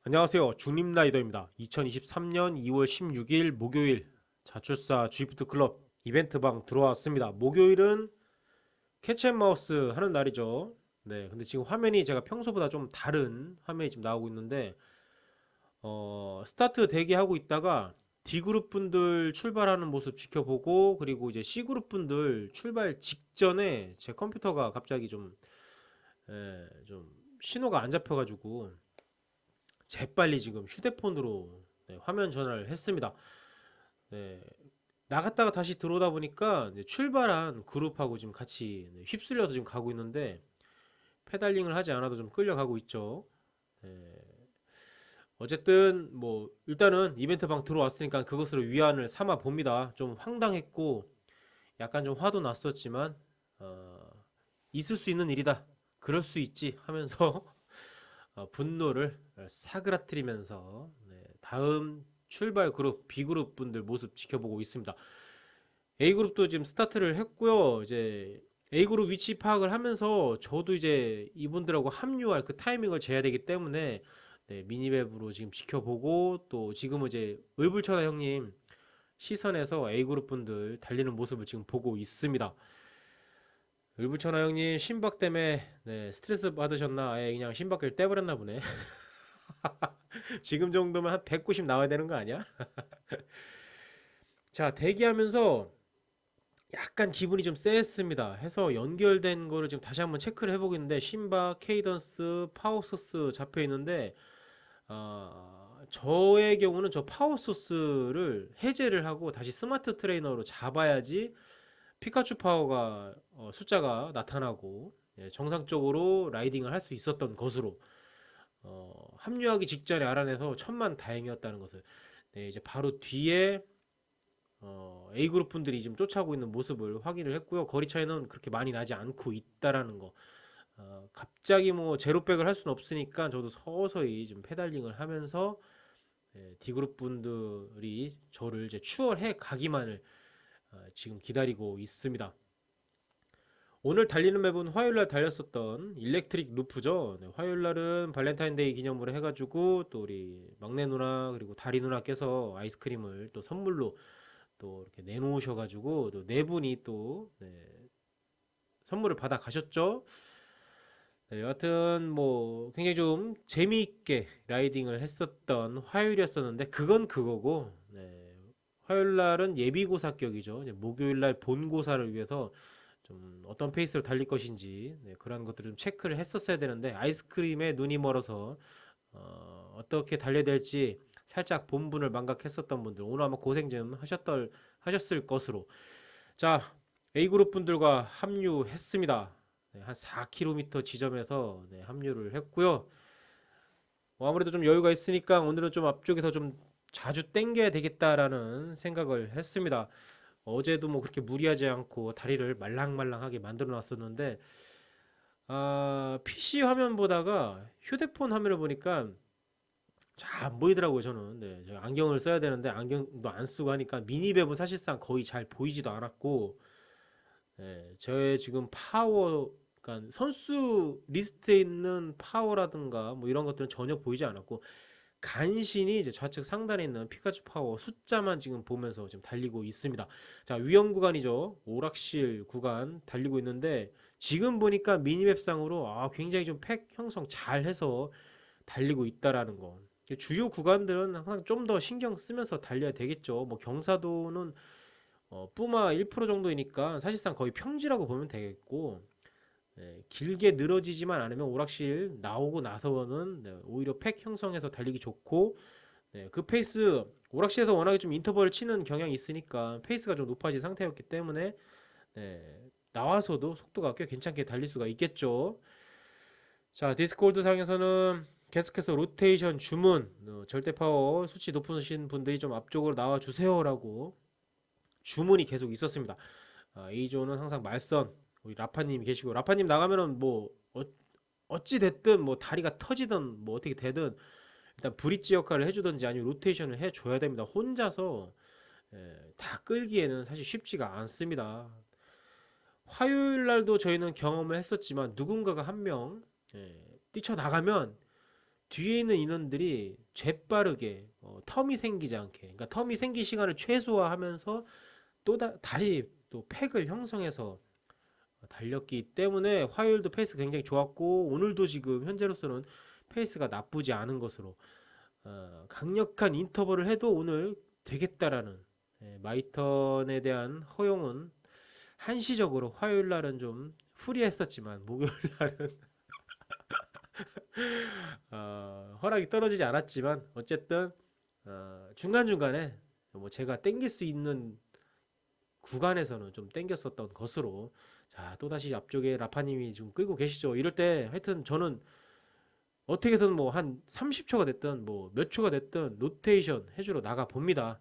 안녕하세요. 중립라이더입니다. 2023년 2월 16일 목요일 자출사 G프트 클럽 이벤트방 들어왔습니다. 목요일은 캐치앤마우스 하는 날이죠. 네, 근데 지금 화면이 제가 평소보다 좀 다른 화면이 지금 나오고 있는데 스타트 대기하고 있다가 D그룹 분들 출발하는 모습 지켜보고, 그리고 이제 C그룹 분들 출발 직전에 제 컴퓨터가 갑자기 좀 신호가 안 잡혀가지고 재빨리 지금 휴대폰으로 화면 전화를 했습니다. 네, 나갔다가 다시 들어오다 보니까 출발한 그룹하고 지금 같이 휩쓸려서 지금 가고 있는데, 페달링을 하지 않아도 좀 끌려가고 있죠. 네, 어쨌든 뭐 일단은 이벤트 방 들어왔으니까 그것으로 위안을 삼아 봅니다. 좀 황당했고 약간 좀 화도 났었지만 어, 있을 수 있는 일이다, 그럴 수 있지 하면서 분노를 사그라뜨리면서 다음 출발 그룹 B그룹 분들 모습 지켜보고 있습니다. A그룹도 지금 스타트를 했고요. 이제 A그룹 위치 파악을 하면서 저도 이제 이분들하고 합류할 그 타이밍을 재야 되기 때문에 미니맵으로 지금 지켜보고, 또 지금은 이제 을불천하 형님 시선에서 A그룹 분들 달리는 모습을 지금 보고 있습니다. 을불천하 형님 심박 때문에 스트레스 받으셨나, 아예 그냥 심박을 떼버렸나 보네. 지금 정도면 한 190 나와야 되는 거 아니야? 자, 대기하면서 약간 기분이 좀 쎄했습니다. 해서 연결된 거를 지금 다시 한번 체크를 해보고 있는데, 심박, 케이던스, 파워소스 잡혀 있는데, 저의 경우는 저 파워소스를 해제를 하고 다시 스마트 트레이너로 잡아야지 피카츄 파워가 숫자가 나타나고 정상적으로 라이딩을 할 수 있었던 것으로 합류하기 직전에 알아내서 천만 다행이었다는 것을, 이제 바로 뒤에 A그룹 분들이 지금 쫓아오고 있는 모습을 확인을 했고요. 거리 차이는 그렇게 많이 나지 않고 있다라는 거. 갑자기 뭐 제로백을 할 수는 없으니까 저도 서서히 좀 페달링을 하면서 D그룹 분들이 저를 이제 추월해 가기만을 지금 기다리고 있습니다. 오늘 달리는 맵은 화요일날 달렸었던 일렉트릭 루프죠. 화요일날은 발렌타인데이 기념으로 해가지고 또 우리 막내 누나 그리고 다리 누나께서 아이스크림을 또 선물로 또 이렇게 내놓으셔가지고 또 네 분이 또 선물을 받아 가셨죠. 여하튼 뭐 굉장히 좀 재미있게 라이딩을 했었던 화요일이었었는데, 그건 그거고, 화요일 날은 예비고사격이죠. 이제 목요일 날 본고사를 위해서 좀 어떤 페이스로 달릴 것인지 그런 것들을 좀 체크를 했었어야 되는데, 아이스크림에 눈이 멀어서 어떻게 달려야 될지 살짝 본분을 망각했었던 분들 오늘 아마 고생 좀 하셨을 것으로. 자, A그룹 분들과 합류했습니다. 한 4km 지점에서 합류를 했고요. 아무래도 좀 여유가 있으니까 오늘은 좀 앞쪽에서 좀 자주 땡겨야 되겠다라는 생각을 했습니다. 어제도 뭐 그렇게 무리하지 않고 다리를 말랑말랑하게 만들어 놨었는데, PC 화면 보다가 휴대폰 화면을 보니까 잘 안 보이더라고요, 저는. 제가 안경을 써야 되는데 안경도 안 쓰고 하니까 미니맵은 사실상 거의 잘 보이지도 않았고, 저의 지금 파워, 그러니까 선수 리스트에 있는 파워라든가 뭐 이런 것들은 전혀 보이지 않았고, 간신히 이제 좌측 상단에 있는 피카츄 파워 숫자만 지금 보면서 지금 달리고 있습니다. 자, 위험 구간이죠. 오락실 구간 달리고 있는데, 지금 보니까 미니맵상으로 굉장히 좀 팩 형성 잘 해서 달리고 있다라는 거. 주요 구간들은 항상 좀 더 신경 쓰면서 달려야 되겠죠. 뭐 경사도는 뿌마 1% 정도이니까 사실상 거의 평지라고 보면 되겠고, 길게 늘어지지만 않으면 오락실 나오고 나서는 오히려 팩 형성해서 달리기 좋고, 그 페이스 오락실에서 워낙에 좀 인터벌을 치는 경향이 있으니까 페이스가 좀 높아진 상태였기 때문에 나와서도 속도가 꽤 괜찮게 달릴 수가 있겠죠. 자, 디스코드 상에서는 계속해서 로테이션 주문, 절대 파워 수치 높으신 분들이 좀 앞쪽으로 나와 주세요라고 주문이 계속 있었습니다. A조는 항상 말선 우리 라파님이 계시고, 라파님 나가면은 뭐 어찌 됐든 뭐 다리가 터지든 뭐 어떻게 되든 일단 브릿지 역할을 해주든지 아니면 로테이션을 해줘야 됩니다. 혼자서 다 끌기에는 사실 쉽지가 않습니다. 화요일 날도 저희는 경험을 했었지만 누군가가 한 명 뛰쳐나가면 뒤에 있는 인원들이 재빠르게 텀이 생기지 않게, 그러니까 텀이 생길 시간을 최소화하면서 다시 또 팩을 형성해서 달렸기 때문에 화요일도 페이스 굉장히 좋았고, 오늘도 지금 현재로서는 페이스가 나쁘지 않은 것으로, 강력한 인터벌을 해도 오늘 되겠다라는, 마이턴에 대한 허용은 한시적으로 화요일 날은 좀 풀이했었지만, 목요일 날은 허락이 떨어지지 않았지만, 어쨌든 중간중간에 뭐 제가 땡길 수 있는 구간에서는 좀 땡겼었던 것으로. 자, 또다시 앞쪽에 라파님이 좀 끌고 계시죠. 이럴 때 하여튼 저는 어떻게든 뭐 한 30초가 됐든 뭐 몇 초가 됐든 로테이션 해주러 나가 봅니다.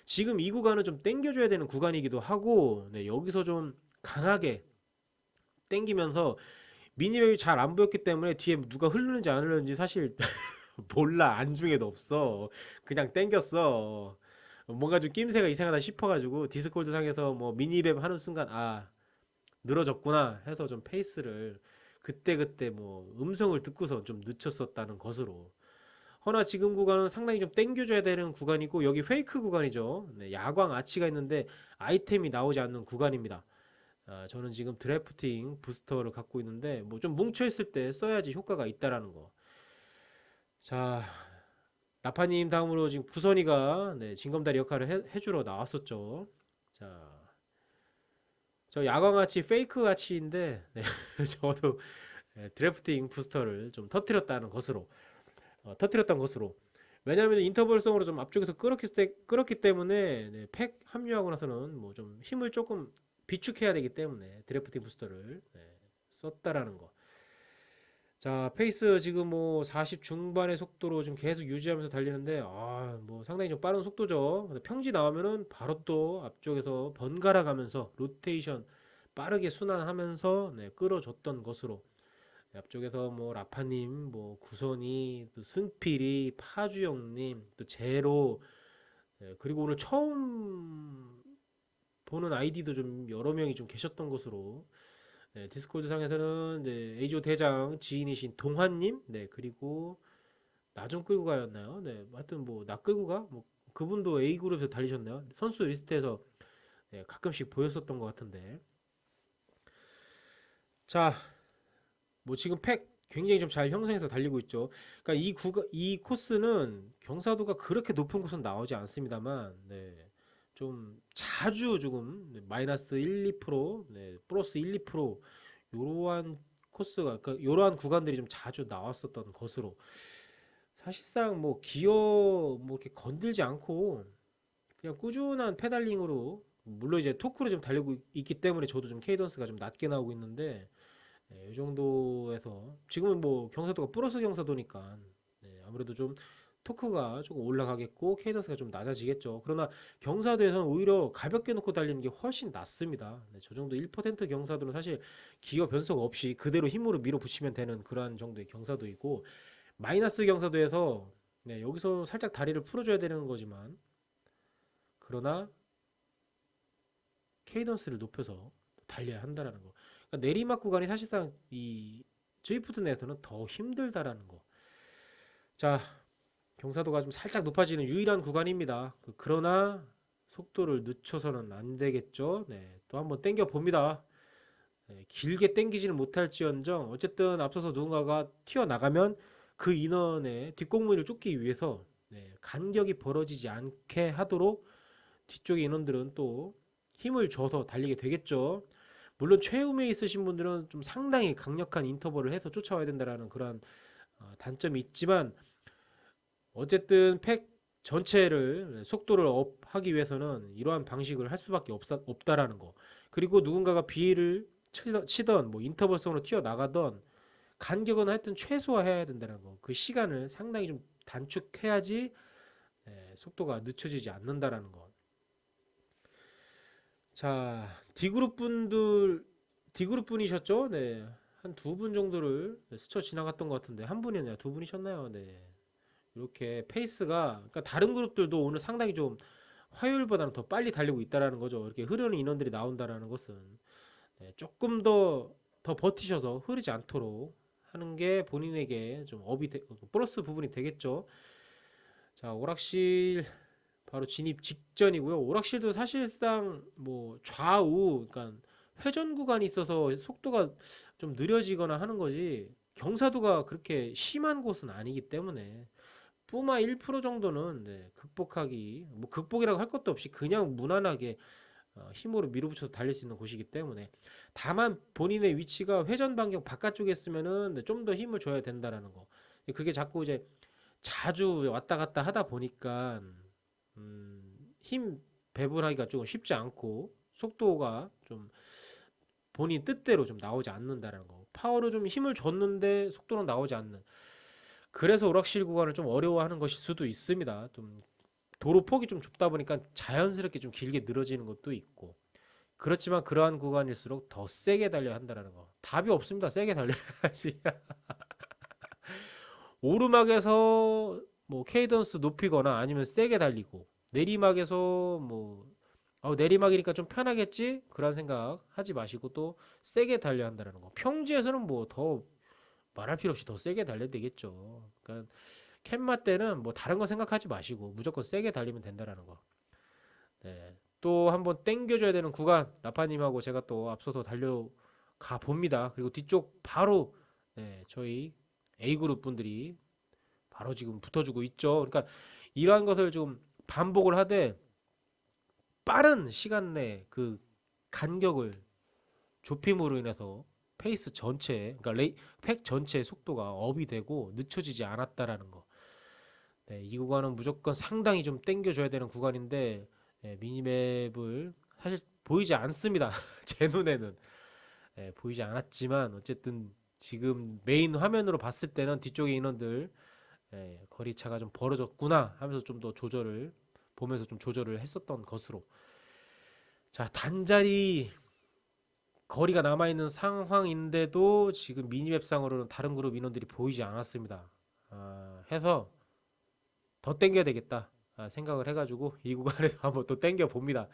지금 이 구간은 좀 땡겨줘야 되는 구간이기도 하고, 네, 여기서 좀 강하게 땡기면서 미니맵이 잘 안 보였기 때문에 뒤에 누가 흐르는지 안 흐르는지 사실 몰라. 안중에도 없어. 그냥 땡겼어. 뭔가 좀 낌새가 이상하다 싶어가지고 디스코드 상에서 뭐 미니맵 하는 순간 늘어졌구나 해서 좀 페이스를 그때그때 뭐 음성을 듣고서 좀 늦췄었다는 것으로. 허나 지금 구간은 상당히 좀 땡겨줘야 되는 구간이고, 여기 페이크 구간이죠. 네, 야광 아치가 있는데 아이템이 나오지 않는 구간입니다. 저는 지금 드래프팅 부스터를 갖고 있는데 뭐 좀 뭉쳐있을 때 써야지 효과가 있다라는 거. 자, 라파님 다음으로 지금 구선이가, 네, 징검다리 역할을 해주러 나왔었죠. 자, 저 야광아치 페이크 아치인데, 네, 저도 드래프팅 부스터를 좀 터트렸던 것으로. 왜냐하면 인터벌성으로 좀 앞쪽에서 끌었기 때문에, 네, 팩 합류하고 나서는 뭐 좀 힘을 조금 비축해야 되기 때문에 드래프팅 부스터를, 네, 썼다라는 거. 자, 페이스 지금 뭐 40 중반의 속도로 지금 계속 유지하면서 달리는데, 뭐 상당히 좀 빠른 속도죠. 근데 평지 나오면은 바로 또 앞쪽에서 번갈아 가면서 로테이션 빠르게 순환하면서, 네, 끌어줬던 것으로. 네, 앞쪽에서 뭐 라파님, 뭐 구선이, 또 승필이, 파주영님, 또 제로, 네, 그리고 오늘 처음 보는 아이디도 좀 여러 명이 좀 계셨던 것으로. 네, 디스코드 상에서는 이제 에이조 대장 지인이신 동환님, 네, 그리고 나 좀 끌고 가였나요? 네, 하여튼 뭐 나 끌고 가, 뭐 그분도 A 그룹에서 달리셨나요? 선수 리스트에서, 네, 가끔씩 보였었던 것 같은데. 자, 뭐 지금 팩 굉장히 좀 잘 형성해서 달리고 있죠. 그러니까 이 코스는 경사도가 그렇게 높은 곳은 나오지 않습니다만, 네, 좀 자주 조금, 네, 마이너스 1, 2%, 네, 플러스 1, 2% 요러한 코스가, 그러니까 요러한 구간들이 좀 자주 나왔었던 것으로. 사실상 뭐 기어 뭐 이렇게 건들지 않고 그냥 꾸준한 페달링으로, 물론 이제 토크로 좀 달리고 있기 때문에 저도 좀 케이던스가 좀 낮게 나오고 있는데, 네, 이 정도에서 지금은 뭐 경사도가 플러스 경사도니까, 네, 아무래도 좀 토크가 조금 올라가겠고 케이던스가 좀 낮아지겠죠. 그러나 경사도에서는 오히려 가볍게 놓고 달리는 게 훨씬 낫습니다. 네, 저 정도 1% 경사도는 사실 기어 변속 없이 그대로 힘으로 밀어붙이면 되는 그러한 정도의 경사도이고, 마이너스 경사도에서, 네, 여기서 살짝 다리를 풀어줘야 되는 거지만, 그러나 케이던스를 높여서 달려야 한다라는 거. 그러니까 내리막 구간이 사실상 이 드리프트 내에서는 더 힘들다라는 거. 자, 경사도가 좀 살짝 높아지는 유일한 구간입니다. 그러나 속도를 늦춰서는 안 되겠죠. 네, 또 한번 땡겨 봅니다. 네, 길게 땡기지는 못할지언정 어쨌든 앞서서 누군가가 튀어나가면 그 인원의 뒷공문을 쫓기 위해서, 네, 간격이 벌어지지 않게 하도록 뒤쪽의 인원들은 또 힘을 줘서 달리게 되겠죠. 물론 최후에 있으신 분들은 좀 상당히 강력한 인터벌을 해서 쫓아와야 된다라는 그런 단점이 있지만, 어쨌든 팩 전체를 속도를 업하기 위해서는 이러한 방식을 할 수밖에 없다라는 거. 그리고 누군가가 비를 치던 뭐 인터벌성으로 튀어나가던 간격은 하여튼 최소화해야 된다는 거. 그 시간을 상당히 좀 단축해야지, 속도가 늦춰지지 않는다라는 거. 자, D그룹 분이셨죠? 네. 한 두 분 정도를 스쳐 지나갔던 것 같은데, 한 분이었나요? 두 분이셨나요? 네. 이렇게 페이스가, 그러니까 다른 그룹들도 오늘 상당히 좀 화요일보다는 더 빨리 달리고 있다라는 거죠. 이렇게 흐르는 인원들이 나온다라는 것은, 네, 조금 더 버티셔서 흐르지 않도록 하는 게 본인에게 좀 플러스 부분이 되겠죠. 자, 오락실 바로 진입 직전이고요. 오락실도 사실상 뭐 좌우, 그러니까 회전 구간이 있어서 속도가 좀 느려지거나 하는 거지 경사도가 그렇게 심한 곳은 아니기 때문에 푸마 1% 정도는 네, 극복하기 뭐 극복이라고 할 것도 없이 그냥 무난하게 힘으로 밀어붙여서 달릴 수 있는 곳이기 때문에 다만 본인의 위치가 회전 반경 바깥쪽에 있으면은 네, 좀 더 힘을 줘야 된다라는 거. 그게 자꾸 이제 자주 왔다 갔다 하다 보니까 힘 배분하기가 조금 쉽지 않고 속도가 좀 본인 뜻대로 좀 나오지 않는다라는 거. 파워로 좀 힘을 줬는데 속도는 나오지 않는. 그래서 오락실 구간을 좀 어려워하는 것일 수도 있습니다. 좀 도로 폭이 좀 좁다 보니까 자연스럽게 좀 길게 늘어지는 것도 있고. 그렇지만 그러한 구간일수록 더 세게 달려야 한다는 거. 답이 없습니다. 세게 달려야지. 오르막에서 뭐 케이던스 높이거나 아니면 세게 달리고 내리막에서 뭐 내리막이니까 좀 편하겠지? 그런 생각 하지 마시고 또 세게 달려야 한다는 거. 평지에서는 뭐 더 말할 필요 없이 더 세게 달려야 되겠죠. 그러니까 캔마 때는 뭐 다른 거 생각하지 마시고 무조건 세게 달리면 된다라는 거. 네. 또 한번 땡겨줘야 되는 구간 라파님하고 제가 또 앞서서 달려가 봅니다. 그리고 뒤쪽 바로 네, 저희 A그룹 분들이 바로 지금 붙어주고 있죠. 그러니까 이러한 것을 좀 반복을 하되 빠른 시간 내 그 간격을 좁힘으로 인해서 페이스 전체, 그러니까 팩 전체의 속도가 업이 되고 늦춰지지 않았다라는 거. 네, 이 구간은 무조건 상당히 좀 땡겨줘야 되는 구간인데 네, 미니맵을 사실 보이지 않습니다. 제 눈에는 네, 보이지 않았지만 어쨌든 지금 메인 화면으로 봤을 때는 뒤쪽에 인원들 거리차가 좀 벌어졌구나 하면서 좀 더 조절을 보면서 좀 조절을 했었던 것으로 자 단자리 거리가 남아있는 상황인데도 지금 미니맵상으로는 다른 그룹 인원들이 보이지 않았습니다. 해서 더 땡겨야 되겠다 생각을 해가지고 이 구간에서 한번 또 땡겨 봅니다.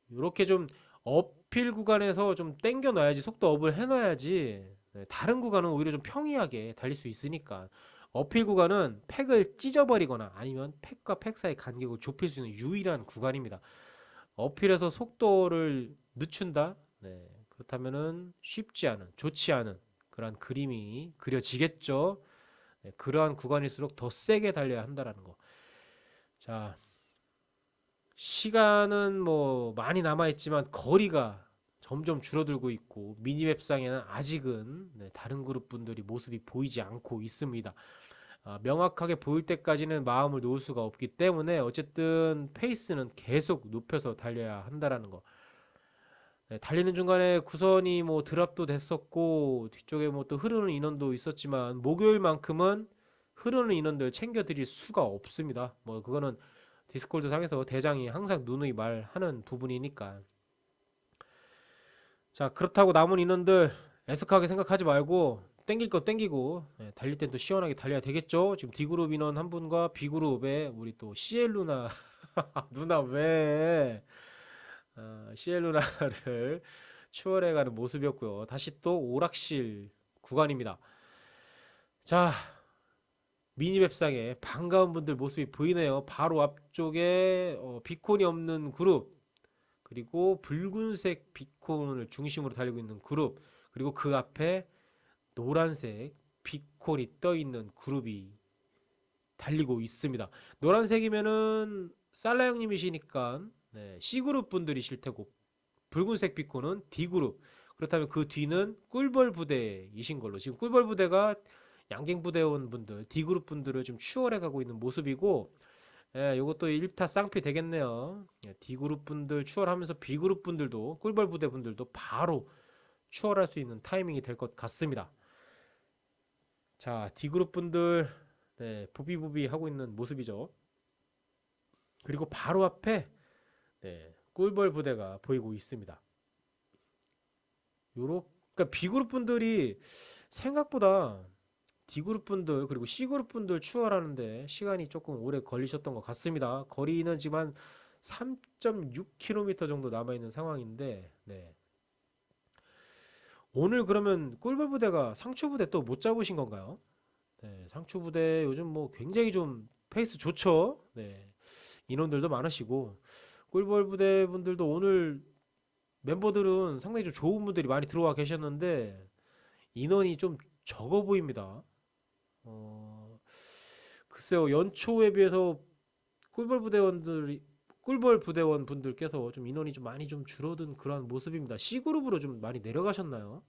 이렇게 좀 어필 구간에서 좀 땡겨 놔야지 속도 업을 해놔야지 다른 구간은 오히려 좀 평이하게 달릴 수 있으니까 어필 구간은 팩을 찢어버리거나 아니면 팩과 팩 사이 간격을 좁힐 수 있는 유일한 구간입니다. 어필에서 속도를 늦춘다. 네, 그렇다면은 쉽지 않은, 좋지 않은 그러한 그림이 그려지겠죠. 네, 그러한 구간일수록 더 세게 달려야 한다라는 거. 자, 시간은 뭐 많이 남아있지만 거리가 점점 줄어들고 있고 미니맵상에는 아직은 네, 다른 그룹 분들이 모습이 보이지 않고 있습니다. 명확하게 보일 때까지는 마음을 놓을 수가 없기 때문에 어쨌든 페이스는 계속 높여서 달려야 한다라는 거. 네, 달리는 중간에 구선이 뭐 드랍도 됐었고 뒤쪽에 뭐 또 흐르는 인원도 있었지만 목요일만큼은 흐르는 인원들 챙겨 드릴 수가 없습니다. 뭐 그거는 디스콜드 상에서 대장이 항상 누누이 말하는 부분이니까. 자, 그렇다고 남은 인원들 애석하게 생각하지 말고 땡길 거 땡기고 달릴 땐 또 시원하게 달려야 되겠죠. 지금 D그룹 인원 한 분과 B그룹에 우리 또 CL 누나 누나 왜 CL 누나를 추월해가는 모습이었고요. 다시 또 오락실 구간입니다. 자, 미니맵상에 반가운 분들 모습이 보이네요. 바로 앞쪽에 비콘이 없는 그룹 그리고 붉은색 비콘을 중심으로 달리고 있는 그룹 그리고 그 앞에 노란색 비콘이 떠 있는 그룹이 달리고 있습니다. 노란색이면은 살라 형님이시니까 네, C그룹 분들이실 테고 붉은색 비콘은 D그룹. 그렇다면 그 뒤는 꿀벌 부대이신 걸로 지금 꿀벌 부대가 양갱 부대원 분들 D그룹 분들을 좀 추월해 가고 있는 모습이고 요것도 1타 쌍피 되겠네요. D그룹 분들 추월하면서 B그룹 분들도 꿀벌 부대 분들도 바로 추월할 수 있는 타이밍이 될 것 같습니다. 자, D그룹 분들 부비부비 하고 있는 모습이죠. 그리고 바로 앞에 꿀벌 부대가 보이고 있습니다. 그러니까 B그룹 분들이 생각보다 D그룹 분들 그리고 C그룹 분들 추월하는데 시간이 조금 오래 걸리셨던 것 같습니다. 거리는 지금 한 3.6km 정도 남아 있는 상황인데 오늘 그러면 꿀벌 부대가 상추 부대 또 못 잡으신 건가요? 네, 상추 부대 요즘 뭐 굉장히 좀 페이스 좋죠. 네, 인원들도 많으시고 꿀벌 부대 분들도 오늘 멤버들은 상당히 좀 좋은 분들이 많이 들어와 계셨는데 인원이 좀 적어 보입니다. 어, 글쎄요, 연초에 비해서 꿀벌 부대원들이 꿀벌 부대원 분들께서 좀 인원이 좀 많이 좀 줄어든 그런 모습입니다. C그룹으로 좀 많이 내려가셨나요?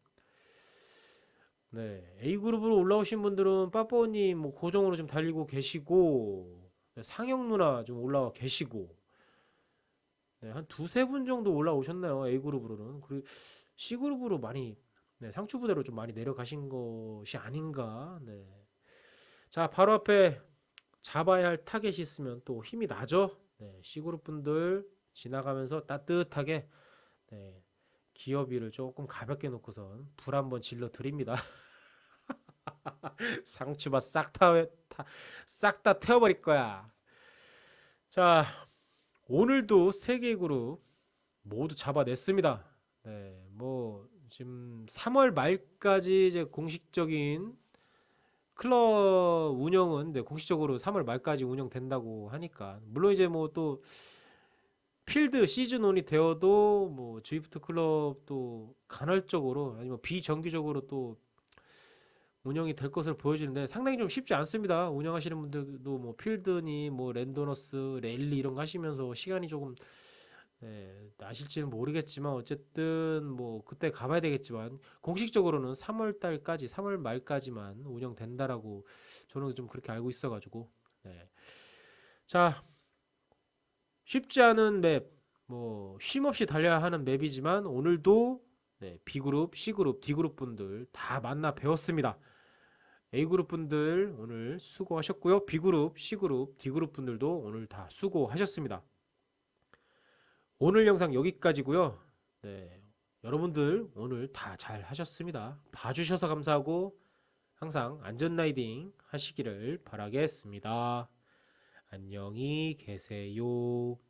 네, A그룹으로 올라오신 분들은 빠뽀님 뭐 고정으로 좀 달리고 계시고 네, 상영 누나 좀 올라와 계시고 네, 한 두세 분 정도 올라오셨나요? A그룹으로는. 그리고 C그룹으로 많이 네, 상추 부대로 좀 많이 내려가신 것이 아닌가. 네. 자, 바로 앞에 잡아야 할 타겟이 있으면 또 힘이 나죠. 네, C그룹 분들 지나가면서 따뜻하게 네, 기어비를 조금 가볍게 놓고선 불 한번 질러 드립니다. 상추밭 싹 다 태워버릴 거야. 자, 오늘도 세 개 그룹 모두 잡아냈습니다. 네, 뭐 지금 3월 말까지 이제 공식적인 클럽 운영은 네, 공식적으로 3월 말까지 운영된다고 하니까 물론 이제 뭐 또 필드 시즌 온이 되어도 뭐 드리프트 클럽도 간헐적으로 아니면 비정기적으로 또 운영이 될 것으로 보여지는데 상당히 좀 쉽지 않습니다. 운영하시는 분들도 뭐 필드니 뭐 랜도너스, 랠리 이런 거 하시면서 시간이 조금 나실지는 모르겠지만 어쨌든 뭐 그때 가봐야 되겠지만 공식적으로는 3월 달까지 3월 말까지만 운영된다라고 저는 좀 그렇게 알고 있어가지고 네. 자, 쉽지 않은 맵, 뭐 쉼 없이 달려야 하는 맵이지만 오늘도 네, B그룹, C그룹, D그룹 분들 다 만나 배웠습니다. A그룹 분들 오늘 수고하셨고요. B그룹, C그룹, D그룹 분들도 오늘 다 수고하셨습니다. 오늘 영상 여기까지고요. 네, 여러분들 오늘 다 잘 하셨습니다. 봐주셔서 감사하고 항상 안전 라이딩 하시기를 바라겠습니다. 안녕히 계세요.